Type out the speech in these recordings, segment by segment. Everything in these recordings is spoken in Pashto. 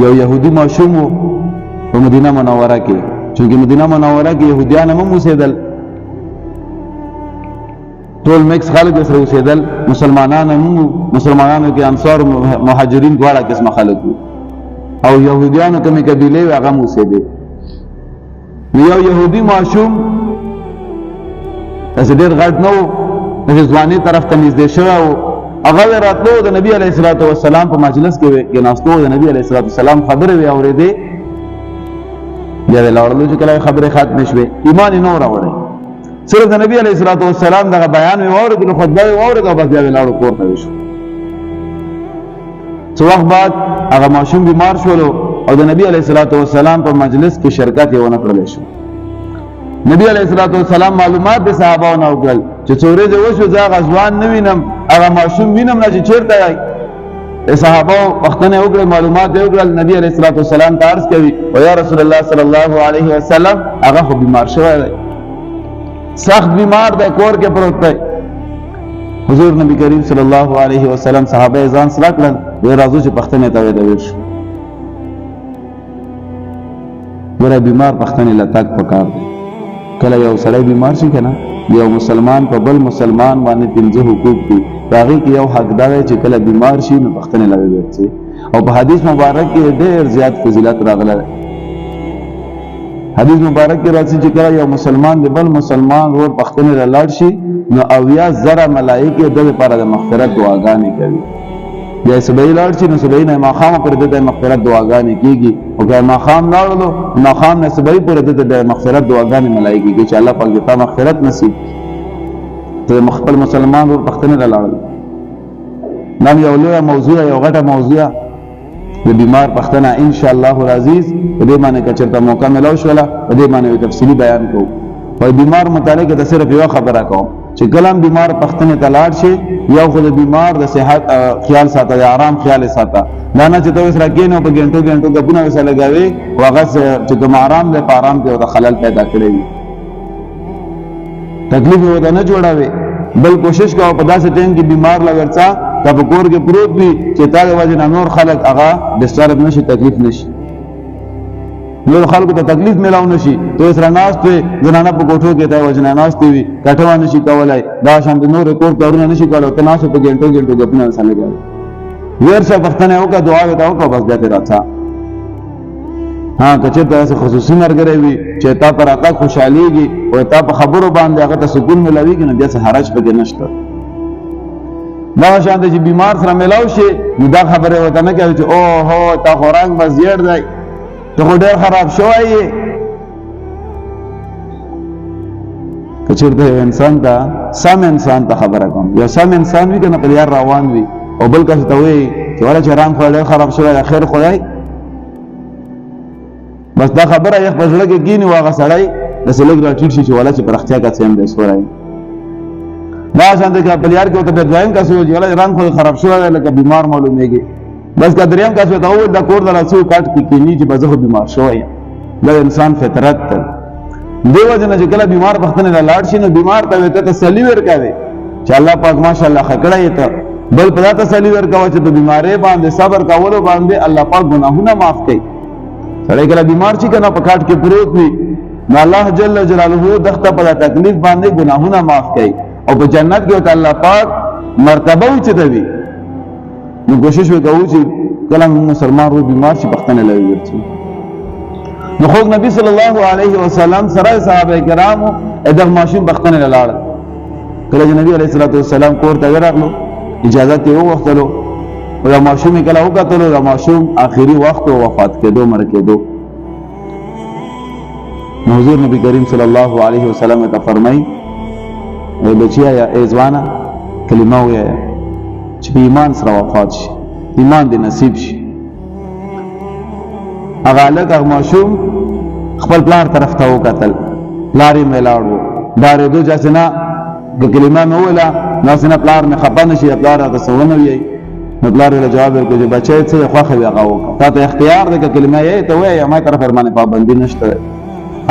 یو يهودي ماشوم په مدینه منوره کې، چونکه مدینه منوره کې يهوديان هم اوسېدل، ټول مکس خلک سره اوسېدل، مسلمانانو کې انصار مهاجرین دواړه قسمه خلک وو، او يهوديانو کومې قبیلې هغه هم اوسېدې. یو يهودي ماشوم داسې ډېر غټ نه و، د ځوانۍ طرف ته نږدې شوی و، هغه راتلو د نبي علیه الصلاة والسلام په مجلس کې کېناستو، د نبي علیه الصلاة والسلام خبرې وې اورېدې، بیا یې لاړلو چې کله خبرې ختمې شوې، ایمان یې نه و راوړی، صرف د نبي علیه الصلاة والسلام دغه بیان مې واورېد، نو خطبه یې واورېد او بس بیا یې لاړو کور ته وشو. څه وخت بعد هغه ماشوم بیمار شولو او د نبي علیه الصلاة والسلام په مجلس کې شرکت یې ونه کړلی شو. نبی علیه الصلاة والسلام معلومات د صحابهو نه وکړل چې څو ورځې وشو زه هغه ځوان نه وینم، هغه ماشوم وینم نه چې چېرته دی. صحابهو پوښتنې وکړې، معلومات یې وکړل، نبي علیه الصلاة والسلام ته عرض کوي او یا رسول الله صلی الله علیه وسلم هغه خو بیمار شوی دی، سخت بیمار دی، کور کې پروت دی. حضور نبی کریم صلی الله علیه وسلم صحابه یې ځان سره کړل، وایي راځو چې پوښتنې ته ودرېږو شو. ګوره بیمار پوښتنې له تګ پکار دی. کله یو سړی بیمار شي که نه، یو مسلمان په بل مسلمان باندې 5 حقوق دي، د هغې کې یو حق دا دی چې کله بیمار شي نو پوښتنې له ورځي، او په حدیث مبارک کې ډېر زیات فضیلت راغلی دی. حدیث مبارک کې راځي چې کله یو مسلمان د بل مسلمان ورور پوښتنې له لاړ شي نو 80,000 ملایکې د ده لپاره د مغفرت دعاګانې کوي. بیا سبعی لاړ شي نو سبعی نه ماښام پورې د ده مغفرت دعاګانې کېږي، او که ماښام لاړلو ماښام نه سبعی پورې د ده د مغفرت دعاګانې ملایکې کېږي چې الله پاک دې تا مغفرت نصیب. ته خپل مسلمان ورور پوښتنې له لاړل. دا یو لویه موضوع، یو غټه موضوع د بیمار پوښتنه انشاءالله العزیز په دې باندې که چېرته موقع میلاو شوله په دې باندې تفصیلي بیان کوو. وایي بیمار متعلق ته صرف یوه خبره کوم چې کله هم بیمار پوښتنې ته لاړ شي، یو خو د بیمار د صحت خیال ساته، د آرام خیال یې ساته، دا نه چې ته اوس راکښېنې او په ګنټو ګنټو ګپونه ورسره لګوې او هغه چې کوم آرام دی په آرام کې ورته خلل پیدا کړی وي، تکلیف یې ورته نه جوړوې. بل کوشش کوه په داسې ټایم کې بیمار له ورڅه که په کور کې پروت وي چې تا د وجې نه نور خلک هغه ډسټرب نه شي، تکلیف نه شي، نور خلکو ته تکلیف میلاو نه شي. ته سره ناست وې، زنانه په کوټو کې ته وجې نه ناستې وي، کټوه نه شي کولی، دا شان د نورې کور کارونه نه شي کولی، ته ناست په ګنټو ګنټو ګپونه ورسره لګوې. ورشه پوښتنه یې وکړه، دعا یې ورته وکړه، بس بیا ترې راځه. ها که چېرته داسې خصوصي ملګری وي چې تا په راتګ خوشحالېږي او تا په خبرو باندې هغه ته سکون میلاوېږي نو بیا څه حرج پکې نشته. دغه شان دی چې بیمار سره میلاو شي نو دا خبرې ورته نه کوي چې اوهو تا خو رنګ به زیړ دی، ته خو ډېر خراب شوی یې. که چېرته یو انسان ته سم انسان ته خبره کوم، یو سم انسان وي که نه په یار روان وي او بل کس ته وایي چې وله چې رنګ خو ډېر خراب شوی دی، خیر خو دی، بس دا خبره یې په زړه کې کېني او هغه سړی داسې لږ راټیټ شي چې وله چې په رښتیا که څه هم دی سوری. دا شان دی که په یار کې ورته بیا دویم کس وویل چې وله رنګ خو خراب شوی دی لکه بیمار معلومېږي، بس که دریم کس ورته وویل دا کور د راسو کټ کې کېني چې بس زه خو بیمار شوی یم. دا انسان فطرت دی. دې وجې نه چې کله بیمار پوښتنې ته لاړ شي نو بیمار ته ته تسلي ورکوې چې الله پاک ماشاءالله ښه کړی یې ته، بل په دا تسلي ورکوه چې د بیمارۍ باندې صبر کولو باندې الله پاک ګناهونه معاف کوي. سړی کله بیمار شي که نه په کاټ کې پروت وي نو الله جل جلاله دغه په تکلیف باندې ګناهونه معاف کوي او په جنت کې ورته الله پاک مرتبه اوچته وي. نو کوشش وکړو چې کله مسلمان ورو بیمار شي پوښتنې له ورځي. نو خو نبی صلی الله علیه وسلم سره صحابه کرامو دغه ماشوم پوښتنې له لاړل. کله چې نبی علیه الصلاة والسلام کور ته ورغلو اجازه یې وغوښتلو او دا ماشوم یې کله وکتلو، دا ماشوم آخري وخت و وفات کېدو مړ کېدو. نو حضور نبی کریم صلی الله علیه وسلم ته فرمایي ای بچیا یا ای ځوانه کلمه ووایه چې په ایمان سره وفات شي، ایمان دې نصیب شي. هغه هلک هغه ماشوم خپل پلار طرف ته وکتل، پلار یې میلاړ و، ډارېدو چې هسې نه که کلمه مې وویله نو هسې نه پلار مې خفه نه شي، پلار راته څه ونه وایي. نو پلار یې جواب ورکړو چې بچی څه یې خوښه وي هغه وکړه، تا ته اختیار دی که کلمه یې ته ووایې ما طرف باندې پابندي نشته.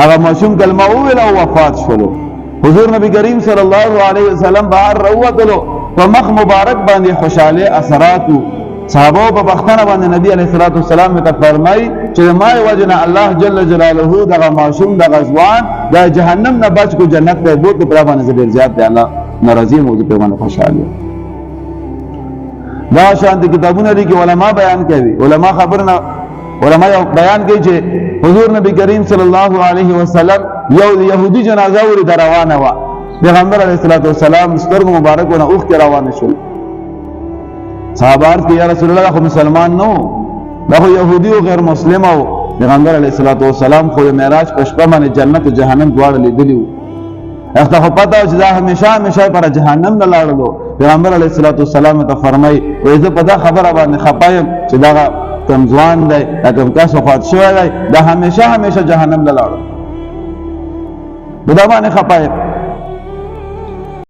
هغه ماشوم کلمه وویله او وفات شولو. حضور نبی کریم صلی الله علیه وسلم بهر راووتلو، په مخ مبارک باندې خوشحالۍ اثراتو، صحابه په بختنه باندې نبی علیه الصلاۃ والسلام ته فرمای چې ما وجنا الله جل جلاله دغه معصوم دغه ځوان د جهنم نه بچ کو جنت ته بوت پر باندې زبر زیات دی الله ناراضي موږ په باندې خوشاله دا شان دي کتابونه دي کې علما بیان کوي علما خبرنا علما بیان کوي چې حضور نبی کریم صلی الله علیه وسلم یو يهودي جنازه ور روانه و پیغمبر علیه الصلاۃ والسلام سترګو مبارکونه اوخ کې روان شول صحابار کې یا رسول الله خو مسلمان نو دا خو يهودي او غیر مسلم او پیغمبر علیه الصلاۃ والسلام خو معراج په شپه باندې جنت او جهنم دواړه لیدلی اخته خو پتا چې دا همیشه پر جهنم نه لاړلو پیغمبر علیه الصلاۃ والسلام ته فرمای وای زه په دا خبره باندې خپایم چې دا کمزوان دی دا کوم کس وفات شوی دی دا همیشه جهنم نه لاړو دا باندې خپایم